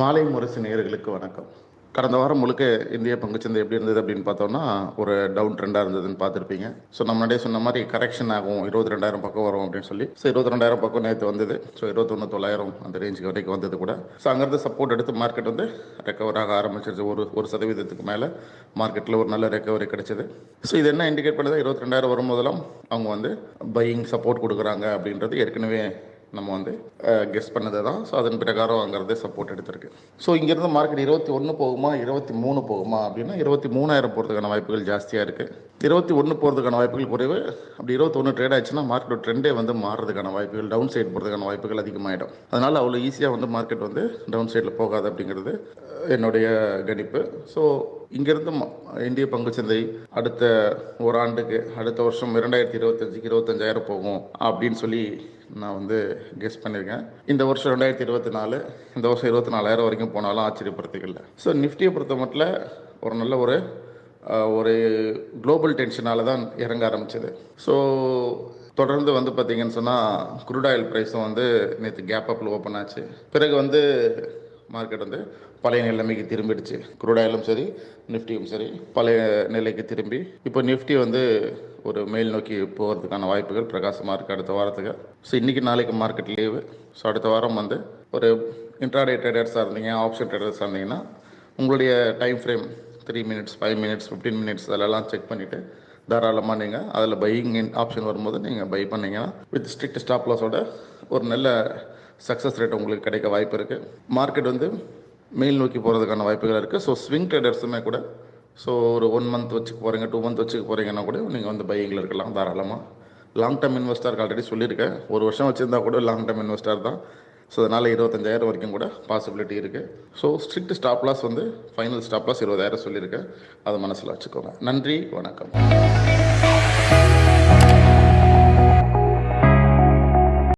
மாலை முரசு நேயர்களுக்கு வணக்கம். கடந்த வாரம் முழுக்க இந்திய பங்குச்சந்தை எப்படி இருந்தது அப்படின்னு பார்த்தோம்னா, ஒரு டவுன் ட்ரெண்டாக இருந்ததுன்னு பார்த்துருப்பீங்க. ஸோ நான் முன்னாடியே சொன்ன மாதிரி கரெக்ஷன் ஆகும் 22,000 பக்கம் வரும் அப்படின்னு சொல்லி. ஸோ 22,000 பக்கம் நேற்று வந்தது. ஸோ 21,900 அந்த ரேஞ்சுக்கு வரைக்கும் வந்தது கூட. ஸோ அங்கேருந்து சப்போர்ட் எடுத்து மார்க்கெட் வந்து ரெக்கவர் ஆக ஆரம்பிச்சிருச்சு. ஒரு சதவீதத்துக்கு மேலே மார்க்கெட்டில் ஒரு நல்ல ரெக்கவரி கிடைச்சது. ஸோ இது என்ன இண்டிகேட் பண்ணுது, 22,000 வரும்போதெல்லாம் அவங்க வந்து பையிங் சப்போர்ட் கொடுக்குறாங்க அப்படின்றது ஏற்கனவே நம்ம வந்து கெஸ் பண்ணது தான். ஸோ அதன் பிரகாரம் அங்கிறது சப்போர்ட் எடுத்திருக்கு. ஸோ இங்கேருந்து மார்க்கெட் 21 போகுமா 23 போகுமா அப்படின்னா 23,000 போகிறதுக்கான வாய்ப்புகள் ஜாஸ்தியாக இருக்குது. 21 போகிறதுக்கான வாய்ப்புகள் குறைவு. அப்படி 21 ட்ரேட் ஆச்சுன்னா மார்க்கெட் ட்ரெண்டே வந்து மாறுறதுக்கான வாய்ப்புகள், டவுன் சைடு போகிறதுக்கான வாய்ப்புகள் அதிகமாகிடும். அதனால் அவ்வளோ ஈஸியாக வந்து மார்க்கெட் வந்து டவுன் சைடில் போகாது அப்படிங்கிறது என்னுடைய கணிப்பு. ஸோ இங்கேருந்து இந்திய பங்குச்சந்தை அடுத்த ஓராண்டுக்கு, அடுத்த வருஷம் 2025க்கு 25,000 போகும் அப்படின்னு சொல்லி நான் வந்து கெஸ் பண்ணியிருக்கேன். இந்த வருஷம் 2024, இந்த வருஷம் 24,000 வரைக்கும் போனாலும் ஆச்சரியப்படுறதுக்கு இல்லை. ஸோ நிஃப்டியை பொறுத்த மட்டும் ஒரு நல்ல ஒரு குளோபல் டென்ஷனால் தான் இறங்க ஆரம்பிச்சது. ஸோ தொடர்ந்து வந்து பார்த்தீங்கன்னு சொன்னால் குரூட் ஆயில் ப்ரைஸும் வந்து நேற்று கேப் அப்பில் ஓப்பன் ஆச்சு. பிறகு வந்து மார்க்கெட் வந்து பழைய நிலைமைக்கு திரும்பிடுச்சு. குரூட் ஆயிலும் சரி, நிஃப்டியும் சரி பழைய நிலைக்கு திரும்பி இப்போ நிஃப்டி வந்து ஒரு மேல் நோக்கி போகிறதுக்கான வாய்ப்புகள் பிரகாசமாக இருக்குது அடுத்த வாரத்துக்கு. ஸோ இன்றைக்கி நாளைக்கு மார்க்கெட் லீவு. ஸோ அடுத்த வாரம் வந்து ஒரு இன்ட்ராடே ட்ரேடர்ஸாக இருந்தீங்க, ஆப்ஷன் ட்ரேடர்ஸாக இருந்தீங்கன்னா உங்களுடைய time frame 3 minutes, 5 minutes, 15 minutes அதெல்லாம் செக் பண்ணிவிட்டு தாராளமாக நீங்கள் அதில் பையிங் ஆப்ஷன் வரும்போது நீங்கள் பை பண்ணிங்கன்னா வித் ஸ்ட்ரிக்ட் ஸ்டாப் லாஸோட ஒரு நல்ல சக்ஸஸ் ரேட் உங்களுக்கு கிடைக்க வாய்ப்பு இருக்குது. மார்க்கெட் வந்து மேல் நோக்கி போகிறதுக்கான வாய்ப்புகள் இருக்குது. ஸோ ஸ்விங் ட்ரேடர்ஸுமே கூட ஸோ ஒரு 1 மந்த் வச்சுக்க போகிறீங்க, 2 மந்த் வச்சுக்க போகிறீங்கன்னா கூட நீங்கள் வந்து பையிங்கில் இருக்கலாம் தாராளமாக. லாங் டேர்ம் இன்வெஸ்டருக்கு ஆல்ரெடி சொல்லியிருக்கேன், ஒரு வருஷம் வச்சுருந்தா கூட லாங் டேர்ம் இன்வெஸ்டர் தான். ஸோ அதனால் 25,000 வரைக்கும் கூட பாசிபிலிட்டி இருக்குது. ஸோ ஸ்ட்ரிக்ட் ஸ்டாப் லாஸ் வந்து ஃபைனல் ஸ்டாப் லாஸ் 20,000 சொல்லியிருக்கேன். அதை மனசில் வச்சுக்கோங்க. நன்றி, வணக்கம்.